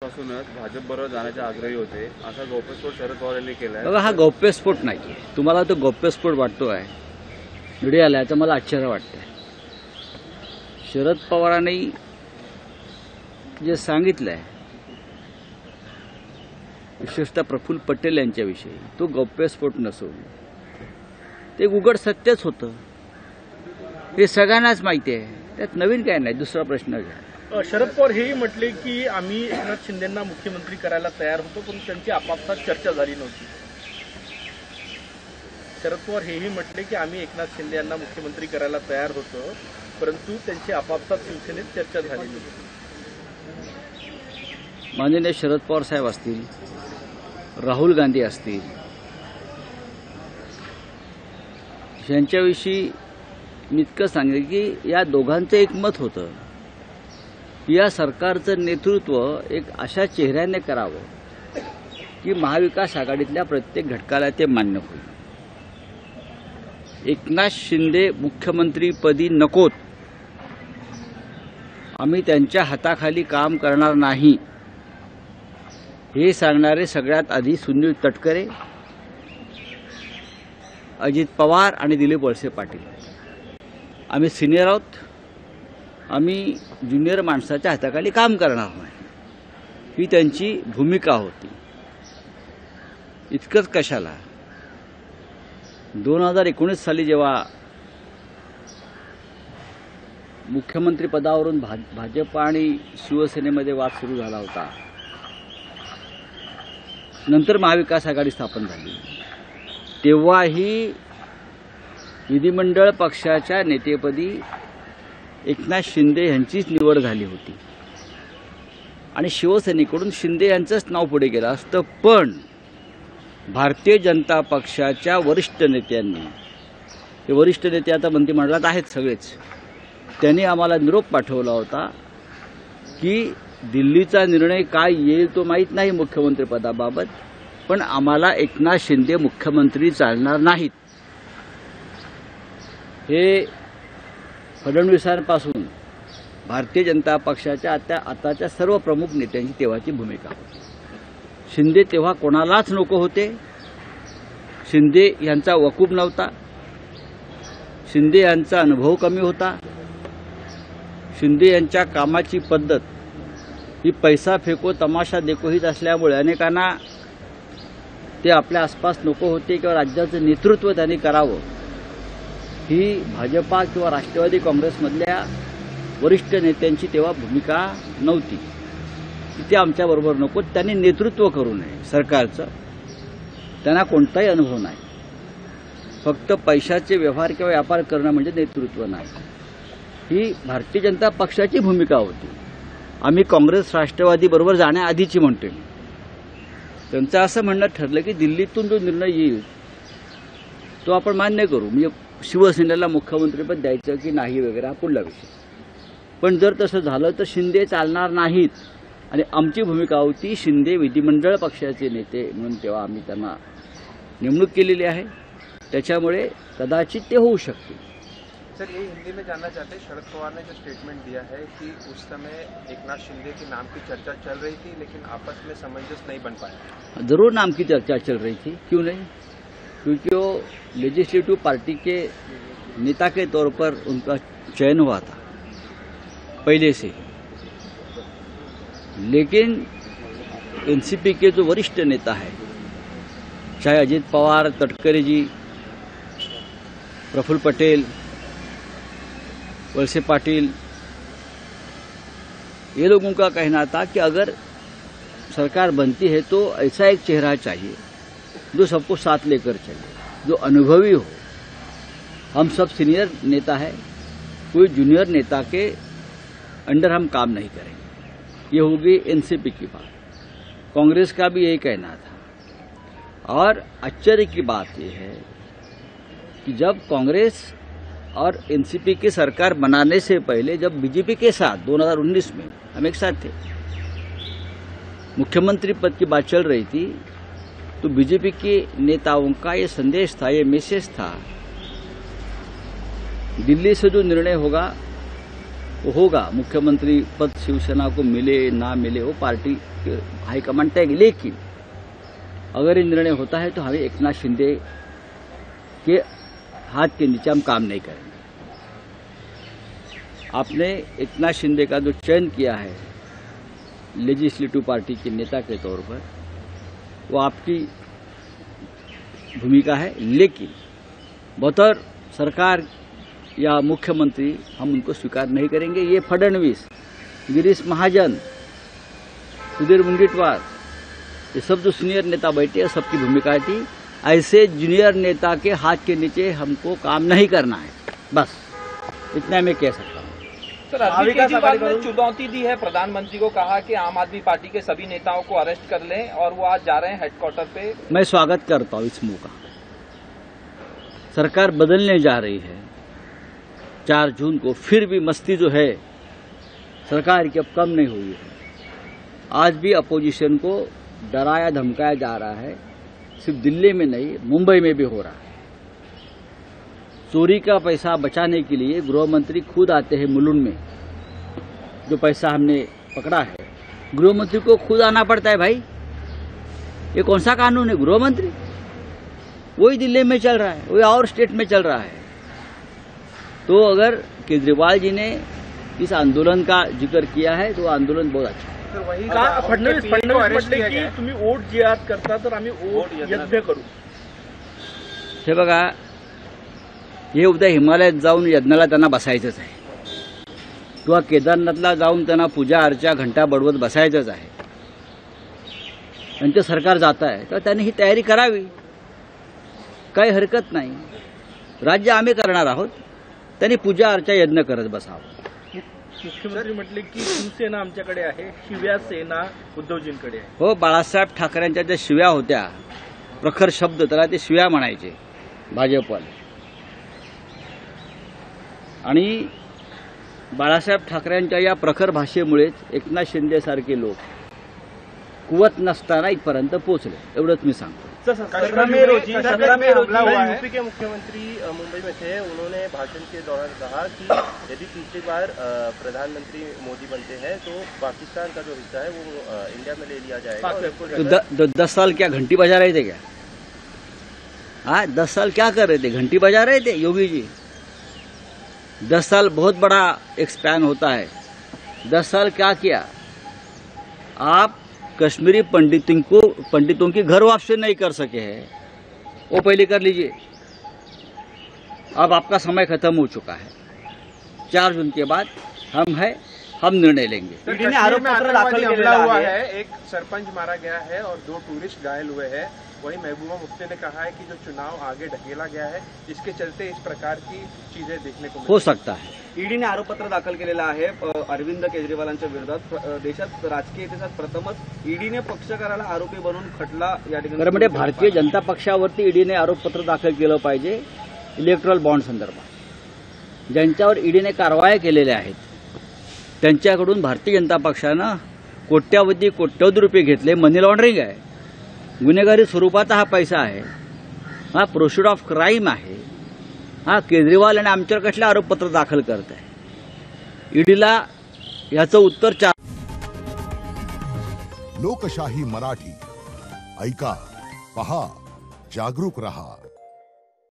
सुरुवातीपासूनच भाजपबरोबर जाण्याचे आग्रही होते, असा गौप्यस्फोट शरद पवार यांनी केला आहे. बघा, हा गौप्यस्फोट नाही आहे. तुम्हाला तो गौप्यस्फोट वाटतो आहे मीडियाला, याचं मला आश्चर्य वाटतंय. शरद पवारांनी जे सांगितलं आहे विशेषतः प्रफुल्ल पटेल यांच्याविषयी, तो गौप्यस्फोट नसून ते उघड सत्यच होतं. हे सगळ्यांनाच माहिती आहे, त्यात नवीन काय नाही. दुसरा प्रश्न घ्या. शरद पवार हेही म्हटले की आम्ही एकनाथ शिंदेंना मुख्यमंत्री करायला तयार होतो, पण त्यांची आपापसात चर्चा झाली नव्हती. शरद पवार हेही म्हटले की आम्ही एकनाथ शिंदे यांना मुख्यमंत्री करायला तयार होतो, परंतु त्यांची आपापसात शिवसेनेत चर्चा झाली नव्हती. माननीय शरद पवार साहेब असतील, राहुल गांधी असतील, यांच्याविषयी मी इतकं सांगेन की या दोघांचं एक मत होतं, या सरकारचं नेतृत्व एक अशा चेहऱ्याने करावं की महाविकास आघाडीतल्या प्रत्येक घटकाला ते मान्य होईल. एकनाथ शिंदे मुख्यमंत्रीपदी नकोत, आम्ही त्यांच्या हाताखाली काम करणार नाही, हे सांगणारे सगळ्यात आधी सुनील तटकरे, अजित पवार आणि दिलीप वळसे पाटील. आम्ही सिनियर आहोत, आम्ही ज्युनियर माणसाच्या हाताखाली काम करणार नाही, ही त्यांची भूमिका होती. इतकंच कशाला, 2019 साली जेव्हा मुख्यमंत्रीपदावरून भाजप आणि शिवसेनेमध्ये वाद सुरू झाला होता, नंतर महाविकास आघाडी स्थापन झाली, तेव्हाही विधिमंडळ पक्षाच्या नेतेपदी एकनाथ शिंदे यांचीच निवड झाली होती आणि शिवसेनेकडून शिंदे यांचंच नाव पुढे गेलं असतं. पण भारतीय जनता पक्षाच्या वरिष्ठ नेत्यांनी, हे वरिष्ठ नेते आता मंत्रिमंडळात आहेत सगळेच, त्यांनी आम्हाला निरोप पाठवला होता की दिल्लीचा निर्णय काय येईल तो माहीत नाही मुख्यमंत्रीपदाबाबत, पण आम्हाला एकनाथ शिंदे मुख्यमंत्री चालणार नाहीत. हे फडणवीसांपासून भारतीय जनता पक्षाच्या आताच्या सर्व प्रमुख नेत्यांची तेव्हाची भूमिका होती. शिंदे तेव्हा कोणालाच नको होते. शिंदे यांचा वकूफ नव्हता, शिंदे यांचा अनुभव कमी होता, शिंदे यांच्या कामाची पद्धत ही पैसा फेको तमाशा देखो हीच असल्यामुळे अनेकांना ते आपल्या आसपास नको होते किंवा राज्याचं नेतृत्व त्यांनी करावं ही भाजपा किंवा राष्ट्रवादी काँग्रेसमधल्या वरिष्ठ नेत्यांची तेव्हा भूमिका नव्हती की ते आमच्याबरोबर नको, त्यांनी नेतृत्व करू नये सरकारचं. त्यांना कोणताही अनुभव नाही, फक्त पैशाचे व्यवहार किंवा व्यापार करणं म्हणजे नेतृत्व नाही, ही भारतीय जनता पक्षाची भूमिका होती. आम्ही काँग्रेस राष्ट्रवादीबरोबर जाण्याआधीची म्हणतोय. त्यांचं असं म्हणणं ठरलं की दिल्लीतून जो निर्णय येईल तो आपण मान्य करू, म्हणजे शिवसेनेला मुख्यमंत्रीपद द्यायचं की नाही वगैरे हा पुढला विषय. पण जर तसं झालं तर शिंदे चालणार नाहीत आणि आमची भूमिका होती शिंदे विधिमंडळ पक्षाचे नेते म्हणून तेव्हा आम्ही त्यांना नेमणूक केलेली आहे. त्याच्यामुळे कदाचित ते होऊ शकते. सर, ये हिंदी में जानना चाहते हैं, शरद पवार ने जो स्टेटमेंट दिया है कि उस समय एकनाथ शिंदे के नाम की चर्चा चल रही थी लेकिन आपस में सामंजस्य नहीं बन पाया. जरूर नाम की चर्चा चल रही थी, क्यों नहीं, क्योंकि वो लेजिस्लेटिव पार्टी के नेता के तौर पर उनका चयन हुआ था पहले से. लेकिन एनसीपी के जो वरिष्ठ नेता है, चाहे अजित पवार, तटकरे जी, प्रफुल्ल पटेल, वलसे पाटिल, ये लोगों का कहना था कि अगर सरकार बनती है तो ऐसा एक चेहरा चाहिए जो सबको साथ लेकर चले, जो अनुभवी हो. हम सब सीनियर नेता है, कोई जूनियर नेता के अंडर हम काम नहीं करेंगे. ये होगी एनसीपी की बात. कांग्रेस का भी यही कहना था. और आश्चर्य की बात यह है कि जब कांग्रेस और एनसीपी की सरकार बनाने से पहले जब बीजेपी के साथ 2019 में हम एक साथ थे, मुख्यमंत्री पद की बात चल रही थी, तो बीजेपी के नेताओं का ये संदेश था, ये मैसेज था, दिल्ली से जो निर्णय होगा वो होगा, मुख्यमंत्री पद शिवसेना को मिले ना मिले वो पार्टी के हाईकमांड तय, लेकिन अगर ये निर्णय होता है तो हमें एकनाथ शिंदे के हाथ के नीचे हम काम नहीं करेंगे। आपने एकनाथ शिंदे का जो चयन किया है लेजिस्लेटिव पार्टी के नेता के तौर पर, वो आपकी भूमिका है, लेकिन बतौर सरकार या मुख्यमंत्री हम उनको स्वीकार नहीं करेंगे। ये फडणवीस, गिरीश महाजन, सुधीर मुनगंटीवार, ये सब जो सीनियर नेता बैठे हैं सबकी भूमिका थी, ऐसे जूनियर नेता के हाथ के नीचे हमको काम नहीं करना है, बस इतना मैं कह सकता हूँ। सर, अरविंद केजरीवाल ने चुनौती दी है प्रधानमंत्री को, कहा कि आम आदमी पार्टी के सभी नेताओं को अरेस्ट कर लें, और वो आज जा रहे हैं हेडक्वार्टर पे। मैं स्वागत करता हूँ इस मूव का। सरकार बदलने जा रही है 4 जून को, फिर भी मस्ती जो है सरकार की अब कम नहीं हुई है। आज भी अपोजिशन को डराया धमकाया जा रहा है, सिर्फ दिल्ली में नहीं मुंबई में भी हो रहा है। चोरी का पैसा बचाने के लिए गृह मंत्री खुद आते हैं मुलुंड में, जो पैसा हमने पकड़ा है गृह मंत्री को खुद आना पड़ता है। भाई ये कौन सा कानून है? गृह मंत्री वही दिल्ली में चल रहा है, वही और स्टेट में चल रहा है। तो अगर केजरीवाल जी ने इस आंदोलन का जिक्र किया है तो आंदोलन बहुत अच्छा है। वही फडणवीस म्हटले की तुम्ही वोट जिहाद करता तर आम्ही वोट यज्ञ करू। हे बघा, हे उद्या हिमालयात जाऊन यज्ञाला त्यांना बसायचंच आहे, किंवा केदारनाथला जाऊन त्यांना पूजा अर्चा घंटा बडवत बसायचंच आहे। त्यांचं सरकार जात आहे तर त्यांनी ही तयारी करावी, काही हरकत नाही। राज्य आम्ही करणार आहोत, त्यांनी पूजा अर्चा यज्ञ करत बसावं। मुख्यमंत्री म्हटले की शिवसेना आमच्याकडे आहे, शिव्या सेना उद्धवजींकडे आहे। हो, बाळासाहेब ठाकरेंच्या ज्या शिव्या होत्या, प्रखर शब्द, त्याला ते शिव्या म्हणायचे भाजपवाले। आणि बाळासाहेब ठाकरेंच्या या प्रखर भाषेमुळेच एकनाथ शिंदे सारखे लोक कुवत नसताना इथपर्यंत पोहोचले, एवढंच मी सांगतो। 17 मई रोजी यूपी के मुख्यमंत्री मुंबई में थे, उन्होंने भाषण के दौरान कहा कि यदि तीसरी बार प्रधानमंत्री मोदी बनते हैं तो पाकिस्तान का जो हिस्सा है वो इंडिया में ले लिया जाएगा। तो 10 साल क्या घंटी बजा रहे थे क्या? हाँ, 10 साल क्या कर रहे थे? घंटी बजा रहे थे योगी जी। 10 साल बहुत बड़ा एक स्पैन होता है। 10 साल क्या किया? आप कश्मीरी पंडितों की घर वापसी नहीं कर सके हैं, वो पहले कर लीजिए। अब आपका समय खत्म हो चुका है। 4 जून के बाद हम निर्णय लेंगे। आरोप पत्र दाखिल हुआ है, एक सरपंच मारा गया है और 2 टूरिस्ट घायल हुए हैं। वही महबूबा मुफ्ती ने कहा है कि जो चुनाव आगे ढकेला गया है, इसके चलते इस प्रकार की चीजें देखने को हो सकता है। ईडीने आरोपपत्र दाखल केलेलं आहे अरविंद केजरीवालांच्या विरोधात। देशात राजकीय इतिहासात प्रथमच ईडीने पक्षकाराला आरोपी बनवून खटला या ठिकाणी। खरं म्हणजे भारतीय जनता पक्षावरती ईडीने आरोपपत्र दाखल केलं पाहिजे इलेक्ट्रॉल बॉन्ड संदर्भात। ज्यांच्यावर ईडीने कारवाया केलेल्या आहेत त्यांच्याकडून भारतीय जनता पक्षानं कोट्यवधी रुपये घेतले। मनी लॉन्ड्रिंग आहे, गुन्हेगारी स्वरूपाचा हा पैसा आहे, हा प्रोसिड ऑफ क्राईम आहे। हा केजरीवाल आणि आमच्यावर कसले आरोपपत्र दाखल करत आहे? ईडीला याचं उत्तर लोकशाही मराठी ऐका, पहा, जागरूक रहा।